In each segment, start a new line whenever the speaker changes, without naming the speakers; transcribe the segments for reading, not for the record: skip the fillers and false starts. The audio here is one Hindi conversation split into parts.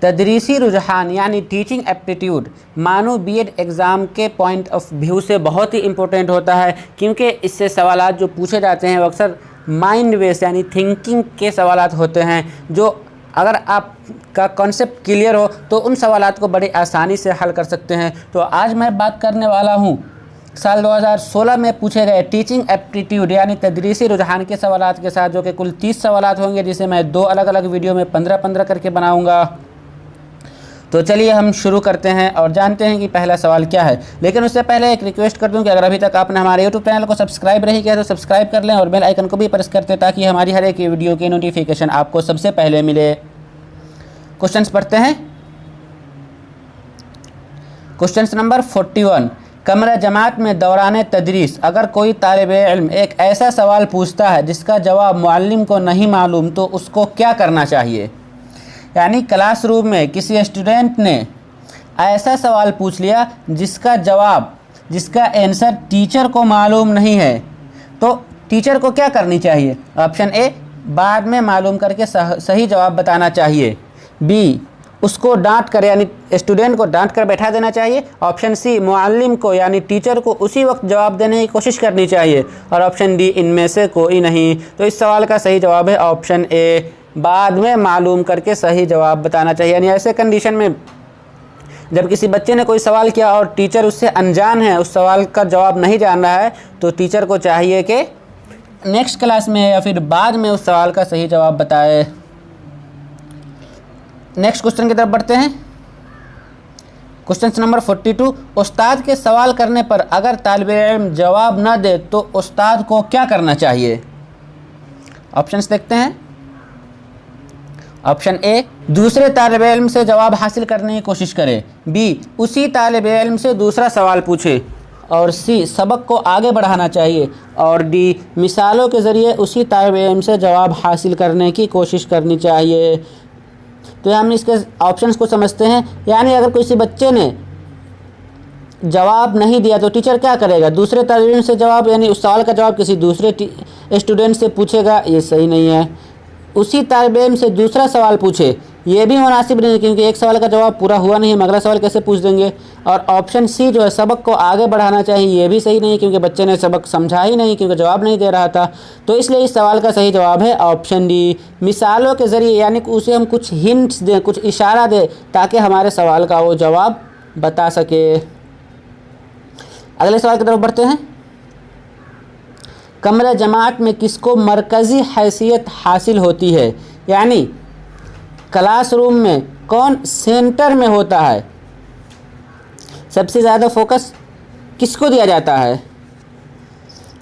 तदरीसी रुझान यानी टीचिंग एप्टीट्यूड मानो बीएड एग्ज़ाम के पॉइंट ऑफ व्यू से बहुत ही इम्पोर्टेंट होता है, क्योंकि इससे सवालात जो पूछे जाते हैं वो अक्सर माइंड बेस यानी थिंकिंग के सवालात होते हैं, जो अगर आपका कॉन्सेप्ट क्लियर हो तो उन सवालात को बड़ी आसानी से हल कर सकते हैं। तो आज मैं बात करने वाला हूँ साल 2016 में पूछे गए टीचिंग एप्टीट्यूड यानी तदरीसी रुझान के सवालात के साथ, जो कि कुल 30 सवालात होंगे, जिसे मैं 2 अलग अलग वीडियो में 15-15 करके बनाऊंगा। तो चलिए हम शुरू करते हैं और जानते हैं कि पहला सवाल क्या है। लेकिन उससे पहले एक रिक्वेस्ट कर दूं कि अगर अभी तक आपने हमारे यूट्यूब चैनल को सब्सक्राइब नहीं किया तो सब्सक्राइब कर लें और बेल आइकन को भी प्रेस कर दें, ताकि हमारी हर एक वीडियो की नोटिफिकेशन आपको सबसे पहले मिले। क्वेश्चंस पढ़ते हैं। क्वेश्चन नंबर 41, कमरा जमात में दौरान तदरीस अगर कोई तालिब इल्म एक ऐसा सवाल पूछता है जिसका जवाब मुअल्लिम को नहीं मालूम तो उसको क्या करना चाहिए। यानी क्लासरूम में किसी स्टूडेंट ने ऐसा सवाल पूछ लिया जिसका आंसर टीचर को मालूम नहीं है, तो टीचर को क्या करनी चाहिए। ऑप्शन ए, बाद में मालूम करके सही जवाब बताना चाहिए। बी, उसको डांट कर यानी स्टूडेंट को डांट कर बैठा देना चाहिए। ऑप्शन सी, मुअल्लिम को यानी टीचर को उसी वक्त जवाब देने की कोशिश करनी चाहिए। और ऑप्शन डी, इनमें से कोई नहीं। तो इस सवाल का सही जवाब है ऑप्शन ए, बाद में मालूम करके सही जवाब बताना चाहिए। यानी ऐसे कंडीशन में जब किसी बच्चे ने कोई सवाल किया और टीचर उससे अनजान है, उस सवाल का जवाब नहीं जान रहा है, तो टीचर को चाहिए कि नेक्स्ट क्लास में या फिर बाद में उस सवाल का सही जवाब बताए। नेक्स्ट क्वेश्चन की तरफ बढ़ते हैं। क्वेश्चन नंबर 42, उस्ताद के सवाल करने पर अगर तालिब इल्म जवाब न दे तो उस्ताद को क्या करना चाहिए। ऑप्शंस देखते हैं। ऑप्शन ए, दूसरे तालिब इल्म से जवाब हासिल करने की कोशिश करे। बी, उसी तालिब इल्म से दूसरा सवाल पूछे। और सी, सबक को आगे बढ़ाना चाहिए। और डी, मिसालों के ज़रिए उसी तालिब इल्म से जवाब हासिल करने की कोशिश करनी चाहिए। तो हम इसके ऑप्शंस को समझते हैं। यानी अगर किसी बच्चे ने जवाब नहीं दिया तो टीचर क्या करेगा, दूसरे तालिब इल्म से जवाब यानी उस सवाल का जवाब किसी दूसरे स्टूडेंट से पूछेगा, ये सही नहीं है। उसी तालिब इल्म से दूसरा सवाल पूछे, ये भी मुनासिब नहीं है, क्योंकि एक सवाल का जवाब पूरा हुआ नहीं है, अगला सवाल कैसे पूछ देंगे। और ऑप्शन सी जो है, सबक को आगे बढ़ाना चाहिए, ये भी सही नहीं है, क्योंकि बच्चे ने सबक समझा ही नहीं, क्योंकि जवाब नहीं दे रहा था। तो इसलिए इस सवाल का सही जवाब है ऑप्शन डी, मिसालों के ज़रिए, यानी कि उसे हम कुछ हिंट्स दें, कुछ इशारा दें, ताकि हमारे सवाल का वो जवाब बता सके। अगले सवाल की तरफ बढ़ते हैं। कमरा जमात में किसको मरकज़ी हैसियत हासिल होती है। यानी क्लासरूम में कौन सेंटर में होता है, सबसे ज़्यादा फोकस किसको दिया जाता है।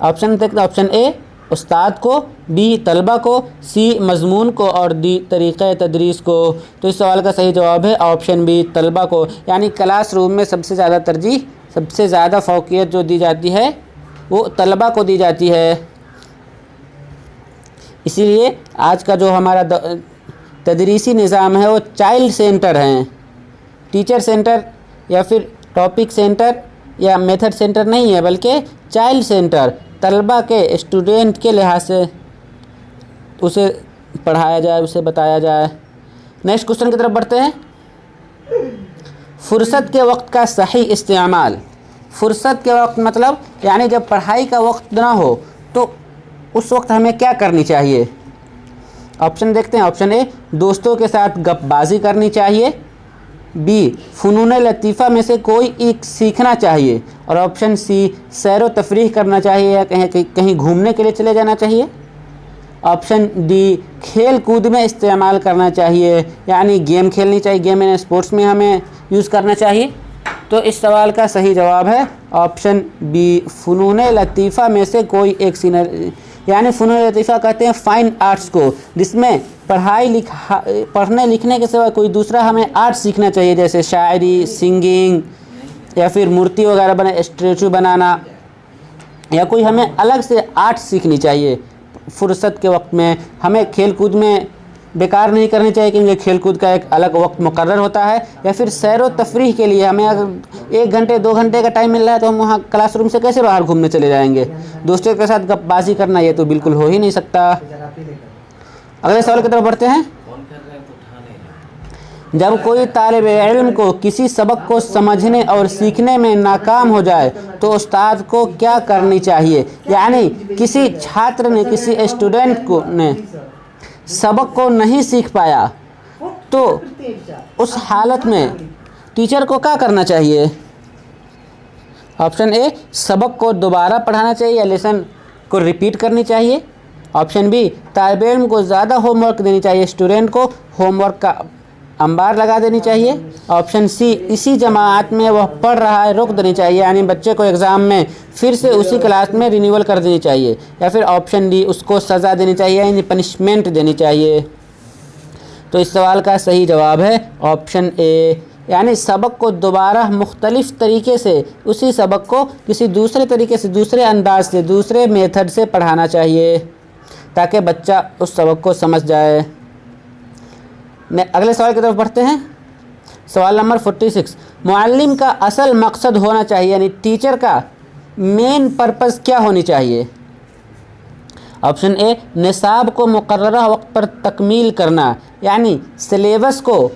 ऑप्शन देखते हैं। ऑप्शन ए, उस्ताद को। बी, तलबा को। सी, मजमून को। और डी, तरीक़े तदरीस को। तो इस सवाल का सही जवाब है ऑप्शन बी, तलबा को। यानी क्लासरूम में सबसे ज़्यादा तरजीह, सबसे ज़्यादा फ़ौक़ियत जो दी जाती है वो तलबा को दी जाती है। इसीलिए आज का जो हमारा तदरीसी निज़ाम है वो चाइल्ड सेंटर हैं, टीचर सेंटर या फिर टॉपिक सेंटर या मेथड सेंटर नहीं है, बल्कि चाइल्ड सेंटर, तलबा के, स्टूडेंट के लिहाज से उसे पढ़ाया जाए, उसे बताया जाए। नेक्स्ट क्वेश्चन की तरफ बढ़ते हैं। फ़ुर्सत के वक्त का सही इस्तेमाल। फ़ुर्सत के वक्त मतलब यानी जब पढ़ाई का वक्त ना हो तो उस वक्त हमें क्या करनी चाहिए। ऑप्शन देखते हैं। ऑप्शन ए, दोस्तों के साथ गपबाजी करनी चाहिए। बी, फ़नून लतीफ़ा में से कोई एक सीखना चाहिए। और ऑप्शन सी, सैर व तफरीह करना चाहिए या कहीं घूमने के लिए चले जाना चाहिए। ऑप्शन डी, खेल कूद में इस्तेमाल करना चाहिए, यानी गेम खेलनी चाहिए, गेम एंड स्पोर्ट्स में हमें यूज़ करना चाहिए। तो इस सवाल का सही जवाब है ऑप्शन बी, फ़नून लतीफ़ा में से कोई एक यानी फ़नून लतीफ़ा कहते हैं फ़ाइन आर्ट्स को, जिसमें पढ़ने लिखने के सिवा कोई दूसरा हमें आर्ट सीखना चाहिए, जैसे शायरी, सिंगिंग या फिर मूर्ति वगैरह बना, स्टैचू बनाना, या कोई हमें अलग से आर्ट सीखनी चाहिए। फ़ुर्सत के वक्त में हमें खेल कूद में बेकार नहीं करनी चाहिए, क्योंकि खेल कूद का एक अलग वक्त मुकर्रर होता है। या फिर सैर व तफरीह के लिए हमें अगर 1 घंटे 2 घंटे का टाइम मिल रहा है तो हम वहाँ क्लासरूम से कैसे बाहर घूमने चले जाएंगे। दोस्तों के साथ गपबाजी करना ये तो बिल्कुल हो ही नहीं सकता। अगले सवाल की तरफ बढ़ते हैं। जब कोई तालिब इल्म को किसी सबक को समझने और सीखने में नाकाम हो जाए तो उस्ताद को क्या करनी चाहिए। यानी किसी छात्र ने, किसी स्टूडेंट को ने सबक को नहीं सीख पाया तो उस हालत में टीचर को क्या करना चाहिए। ऑप्शन ए, सबक को दोबारा पढ़ाना चाहिए या लेसन को रिपीट करनी चाहिए। ऑप्शन बी, तालिब इल्म को ज़्यादा होमवर्क देनी चाहिए, स्टूडेंट को होमवर्क का अंबार लगा देनी चाहिए। ऑप्शन सी, इसी जमात में वह पढ़ रहा है रोक देनी चाहिए, यानी बच्चे को एग्ज़ाम में फिर से उसी क्लास में रिन्यूअल कर देनी चाहिए। या फिर ऑप्शन डी, उसको सज़ा देनी चाहिए यानी पनिशमेंट देनी चाहिए। तो इस सवाल का सही जवाब है ऑप्शन ए, यानी सबक को दोबारा मुख्तलिफ़ तरीके से, उसी सबक को किसी दूसरे तरीके से, दूसरे अंदाज से, दूसरे मेथड से पढ़ाना चाहिए ताकि बच्चा उस सबक को समझ जाए। अगले सवाल की तरफ बढ़ते हैं। सवाल नंबर 46, मुअल्लिम का असल मकसद होना चाहिए, यानी टीचर का मेन पर्पज़ क्या होनी चाहिए। ऑप्शन ए, निसाब को मुकर्ररा वक्त पर तकमील करना, यानी सिलेबस को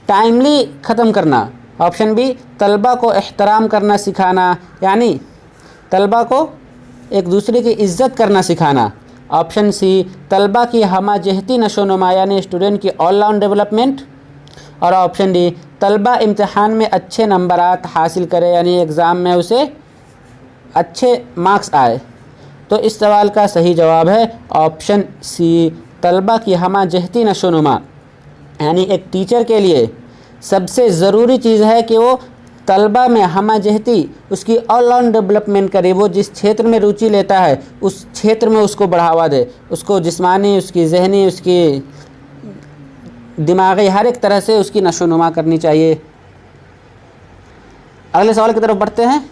टाइमली ख़त्म करना। ऑप्शन बी, तलबा को एहतराम करना सिखाना, यानी तलबा को एक दूसरे की इज़्ज़त करना सिखाना। ऑप्शन सी, तलबा की हमाजहती नशोनुमा, यानी स्टूडेंट की ऑल राउंड डेवलपमेंट। और ऑप्शन डी, तलबा इम्तिहान में अच्छे नंबरात हासिल करे, यानी एग्ज़ाम में उसे अच्छे मार्क्स आए। तो इस सवाल का सही जवाब है ऑप्शन सी, तलबा की हमाजहती नशोनुमा, यानी एक टीचर के लिए सबसे ज़रूरी चीज़ है कि वो तलबा में हमाजहती, उसकी ऑल राउंड डेवलपमेंट करे। वो जिस क्षेत्र में रुचि लेता है उस क्षेत्र में उसको बढ़ावा दे, उसको जिस्मानी, उसकी जहनी, उसकी दिमागी, हर एक तरह से उसकी नशोनुमा करनी चाहिए। अगले सवाल की तरफ बढ़ते हैं।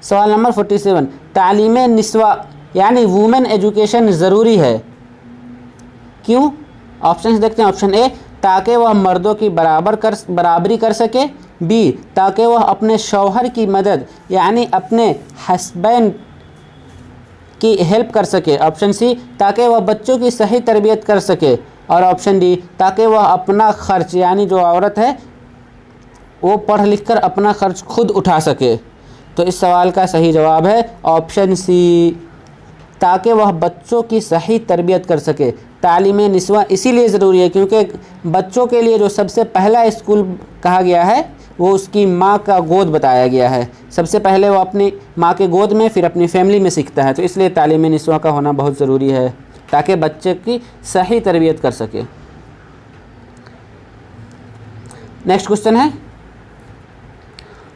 सवाल नंबर 47, तालीम निस्वा यानी वुमेन एजुकेशन ज़रूरी है, क्यों। ऑप्शन देखते हैं। ऑप्शन ए, ताकि वह मर्दों की बराबरी कर सके। बी, ताकि वह अपने शौहर की मदद यानी अपने हस्बैंड की हेल्प कर सके। ऑप्शन सी, ताकि वह बच्चों की सही तरबियत कर सके। और ऑप्शन डी, ताकि वह अपना ख़र्च, यानी जो औरत है वो पढ़ लिख कर अपना ख़र्च खुद उठा सके। तो इस सवाल का सही जवाब है ऑप्शन सी, ताकि वह बच्चों की सही तरबियत कर सके। तालीम निस्वा इसीलिए ज़रूरी है क्योंकि बच्चों के लिए जो सबसे पहला स्कूल कहा गया है वो उसकी माँ का गोद बताया गया है। सबसे पहले वो अपनी माँ के गोद में, फिर अपनी फैमिली में सीखता है। तो इसलिए तालीम निस्वा का होना बहुत ज़रूरी है ताकि बच्चे की सही तरबियत कर सके। नेक्स्ट क्वेश्चन है,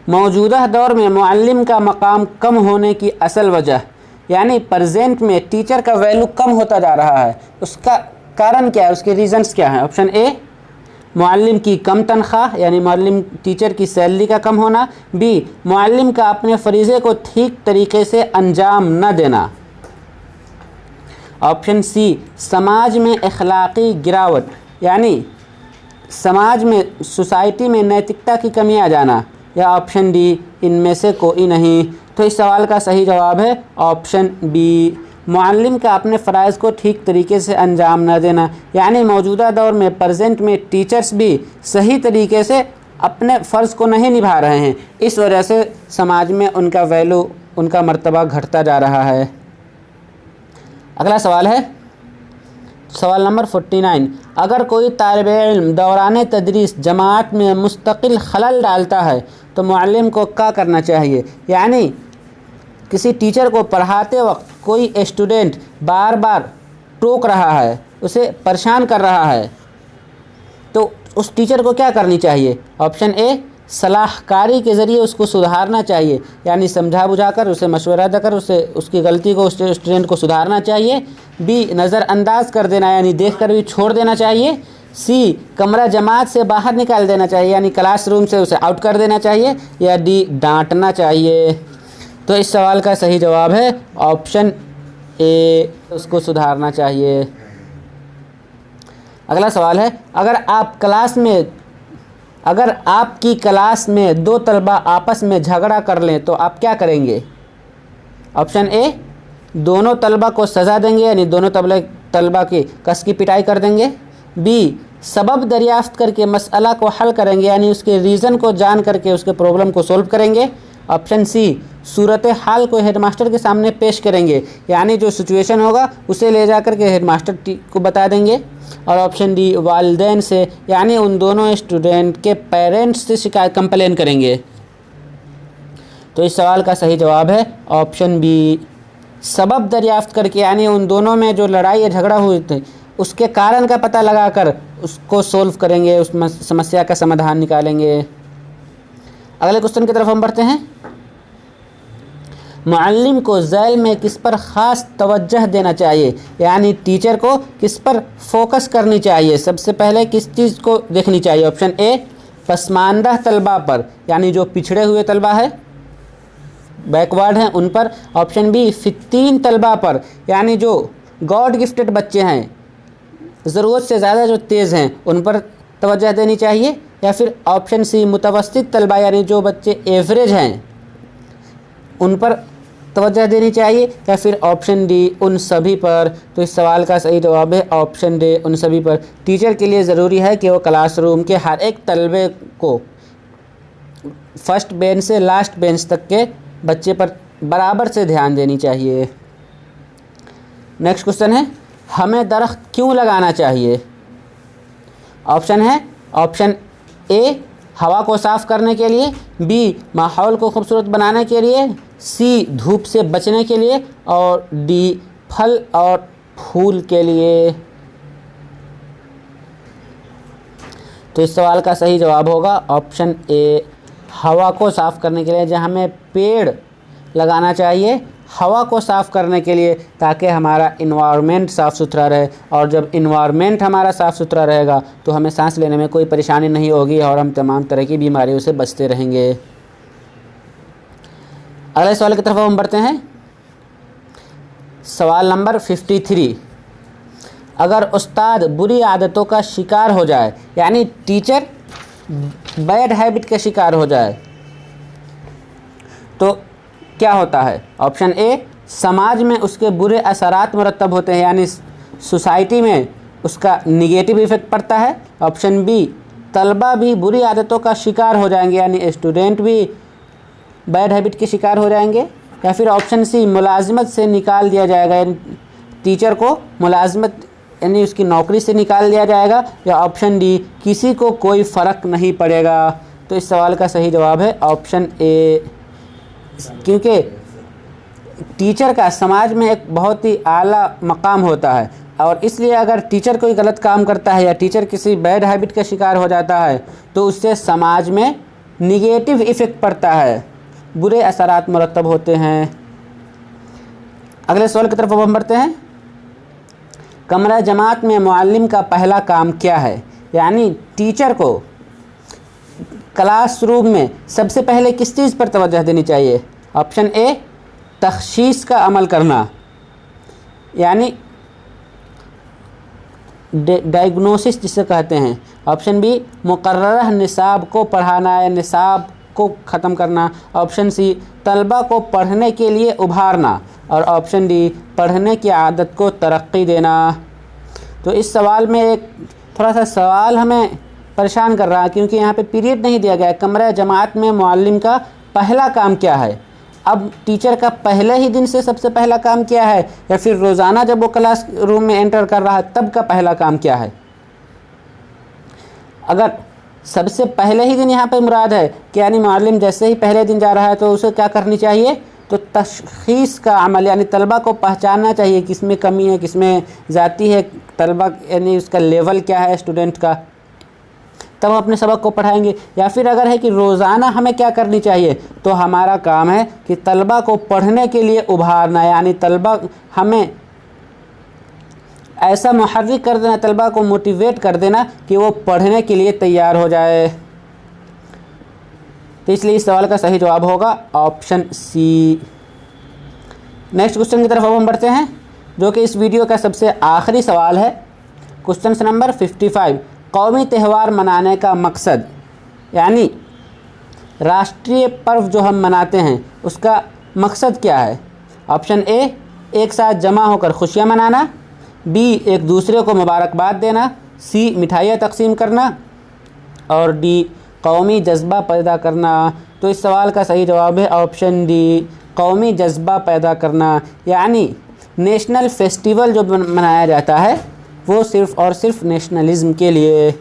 मौजूदा दौर में मुअल्लिम का मकाम कम होने की असल वजह, यानी प्रेजेंट में टीचर का वैल्यू कम होता जा रहा है, उसका कारण क्या है, उसके रीज़न्स क्या हैं। ऑप्शन ए, मुअल्लिम की कम तनख्वाह, यानी मुअल्लिम टीचर की सैलरी का कम होना। बी, मुअल्लिम का अपने फरीज़े को ठीक तरीके से अंजाम न देना। ऑप्शन सी, समाज में अखलाक़ी गिरावट, यानी समाज में, सोसाइटी में नैतिकता की कमी आ जाना। या ऑप्शन डी, इनमें से कोई नहीं। तो इस सवाल का सही जवाब है ऑप्शन बी, मुअल्लिम का अपने फ़राइज़ को ठीक तरीके से अंजाम न देना, यानी मौजूदा दौर में प्रेजेंट में टीचर्स भी सही तरीके से अपने फ़र्ज़ को नहीं निभा रहे हैं। इस वजह से समाज में उनका वैल्यू, उनका मर्तबा घटता जा रहा है। अगला सवाल है सवाल नंबर 49, अगर कोई तालिब इल्म दौरान तदरीस जमात में मुस्तकिल खलल डालता है तो मुअल्लिम को क्या करना चाहिए। यानी किसी टीचर को पढ़ाते वक्त कोई स्टूडेंट बार बार टोक रहा है, उसे परेशान कर रहा है, तो उस टीचर को क्या करनी चाहिए। ऑप्शन ए, सलाहकारी के ज़रिए उसको सुधारना चाहिए, यानी समझा बुझाकर, उसे मशवरा देकर उसे उसकी गलती को, उस स्टूडेंट को सुधारना चाहिए। बी, नज़रअंदाज कर देना, यानी देखकर भी छोड़ देना चाहिए। सी, कमरा जमात से बाहर निकाल देना चाहिए, यानी क्लासरूम से उसे आउट कर देना चाहिए। या डी, डांटना चाहिए। तो इस सवाल का सही जवाब है ऑप्शन ए, उसको सुधारना चाहिए। अगला सवाल है, अगर आपकी क्लास में दो तलबा आपस में झगड़ा कर लें तो आप क्या करेंगे। ऑप्शन ए, दोनों तलबा को सज़ा देंगे, यानी दोनों तलबा की कस की पिटाई कर देंगे। बी, सबब दरियाफ्त करके मसला को हल करेंगे, यानी उसके रीज़न को जान करके उसके प्रॉब्लम को सॉल्व करेंगे। ऑप्शन सी, सूरत हाल को हेडमास्टर के सामने पेश करेंगे, यानी जो सिचुएशन होगा उसे ले जा कर के हेडमास्टर को बता देंगे। और ऑप्शन डी, वालिदैन से, यानी उन दोनों स्टूडेंट के पेरेंट्स से शिकायत कंप्लेन करेंगे। तो इस सवाल का सही जवाब है ऑप्शन बी, सबब दरियाफ्त करके, यानी उन दोनों में जो लड़ाई या झगड़ा हुई थी उसके कारण का पता लगाकर उसको सोल्व करेंगे, उस समस्या का समाधान निकालेंगे। अगले क्वेश्चन की तरफ हम बढ़ते हैं। मुअल्लिम को झैल में किस पर ख़ास तवज्जह देना चाहिए, यानी टीचर को किस पर फोकस करनी चाहिए, सबसे पहले किस चीज़ को देखनी चाहिए। ऑप्शन ए, पसमानदा तलबा पर, यानी जो पिछड़े हुए तलबा है, बैकवर्ड हैं, उन पर। ऑप्शन बी, फित्तीन तलबा पर, यानी जो गॉड गिफ्टेड बच्चे हैं, ज़रूरत से ज़्यादा जो तेज़ हैं, उन पर तवज्जो देनी चाहिए। या फिर ऑप्शन सी, मुतवस्सित तलबा, यानी जो बच्चे एवरेज हैं उन पर तवज्जो देनी चाहिए। या फिर ऑप्शन डी, उन सभी पर। तो इस सवाल का सही जवाब है ऑप्शन डी, उन सभी पर। टीचर के लिए ज़रूरी है कि वो क्लासरूम के हर एक तलबे को फर्स्ट बेंच से लास्ट बेंच तक के बच्चे पर बराबर से ध्यान देनी चाहिए। नेक्स्ट क्वेश्चन है, हमें दरख्त क्यों लगाना चाहिए। ऑप्शन है, ऑप्शन ए, हवा को साफ़ करने के लिए, बी, माहौल को खूबसूरत बनाने के लिए, सी, धूप से बचने के लिए, और डी, फल और फूल के लिए। तो इस सवाल का सही जवाब होगा ऑप्शन ए, हवा को साफ़ करने के लिए। जहाँ हमें पेड़ लगाना चाहिए हवा को साफ़ करने के लिए, ताकि हमारा इन्वायरमेंट साफ़ सुथरा रहे। और जब इन्वायरमेंट हमारा साफ़ सुथरा रहेगा तो हमें सांस लेने में कोई परेशानी नहीं होगी और हम तमाम तरह की बीमारियों से बचते रहेंगे। अगले सवाल की तरफ हम बढ़ते हैं। सवाल नंबर 53, अगर उस्ताद बुरी आदतों का शिकार हो जाए, यानी टीचर बैड हैबिट का शिकार हो जाए, तो क्या होता है। ऑप्शन ए, समाज में उसके बुरे असरात मुरतब होते हैं, यानी सोसाइटी में उसका निगेटिव इफ़ेक्ट पड़ता है। ऑप्शन बी, तलबा भी बुरी आदतों का शिकार हो जाएंगे, यानी स्टूडेंट भी बैड हैबिट के शिकार हो जाएंगे। या फिर ऑप्शन सी, मुलाजिमत से निकाल दिया जाएगा, यानी टीचर को मुलाजिमत यानी उसकी नौकरी से निकाल दिया जाएगा। या ऑप्शन डी, किसी को कोई फ़र्क नहीं पड़ेगा। तो इस सवाल का सही जवाब है ऑप्शन ए, क्योंकि टीचर का समाज में एक बहुत ही आला मकाम होता है, और इसलिए अगर टीचर कोई गलत काम करता है या टीचर किसी बैड हैबिट का शिकार हो जाता है तो उससे समाज में निगेटिव इफ़ेक्ट पड़ता है, बुरे असरात मुरतब होते हैं। अगले सवाल की तरफ हम बढ़ते हैं। कमरा जमात में मुअल्लिम का पहला काम क्या है, यानी टीचर को क्लासरूम में सबसे पहले किस चीज़ पर तवज्जो देनी चाहिए। ऑप्शन ए, तखशीस का अमल करना, यानी डायग्नोसिस जिसे कहते हैं। ऑप्शन बी, मुकर्ररह निसाब को पढ़ाना या निसाब को ख़त्म करना। ऑप्शन सी, तलबा को पढ़ने के लिए उभारना। और ऑप्शन डी, पढ़ने की आदत को तरक्की देना। तो इस सवाल में एक थोड़ा सा सवाल हमें परेशान कर रहा है, क्योंकि यहाँ पे पीरियड नहीं दिया गया है। कमरा जमात में मुअल्लिम का पहला काम क्या है। अब टीचर का पहले ही दिन से सबसे पहला काम क्या है, या फिर रोज़ाना जब वो क्लास रूम में एंटर कर रहा है तब का पहला काम क्या है। अगर सबसे पहले ही दिन यहाँ पे मुराद है कि यानी मुअल्लिम जैसे ही पहले दिन जा रहा है तो उसे क्या करनी चाहिए, तो तशख़ीस का अमल, यानी तलबा को पहचानना चाहिए किसमें कमी है किसमें ज़्यादती है, तलबा यानी उसका लेवल क्या है स्टूडेंट का, तब हम अपने सबक को पढ़ाएंगे। या फिर अगर है कि रोज़ाना हमें क्या करनी चाहिए, तो हमारा काम है कि तलबा को पढ़ने के लिए उभारना, यानी तलबा हमें ऐसा मुहर्रिक कर देना, तलबा को मोटिवेट कर देना कि वो पढ़ने के लिए तैयार हो जाए। तो इसलिए इस सवाल का सही जवाब होगा ऑप्शन सी। नेक्स्ट क्वेश्चन की तरफ अब हम बढ़ते हैं, जो कि इस वीडियो का सबसे आखिरी सवाल है। क्वेश्चन नंबर 55, कौमी त्यौहार मनाने का मकसद, यानी राष्ट्रीय पर्व जो हम मनाते हैं उसका मकसद क्या है। ऑप्शन ए, एक साथ जमा होकर खुशियाँ मनाना। बी, एक दूसरे को मुबारकबाद देना। सी मिठाइयाँ तकसीम करना, और डी कौमी जज्बा पैदा करना। तो इस सवाल का सही जवाब है ऑप्शन डी, कौमी जज्बा पैदा करना। यानी नेशनल फेस्टिवल जो मनाया जाता है वो सिर्फ़ और सिर्फ नेशनलिज्म के लिए।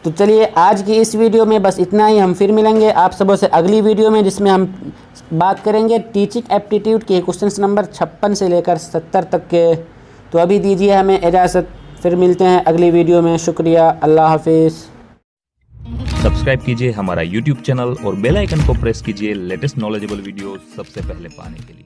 तो चलिए आज की इस वीडियो में बस इतना ही। हम फिर मिलेंगे आप सबों से अगली वीडियो में, जिसमें हम बात करेंगे टीचिंग एप्टीट्यूड के क्वेश्चन नंबर 56 से लेकर 70 तक के। तो अभी दीजिए हमें इजाज़त, फिर मिलते हैं अगली वीडियो में। शुक्रिया, अल्लाह हाफिज़।
सब्सक्राइब कीजिए हमारा YouTube चैनल और बेल आइकन को प्रेस कीजिए लेटेस्ट नॉलेजेबल वीडियो सबसे पहले पाने के लिए।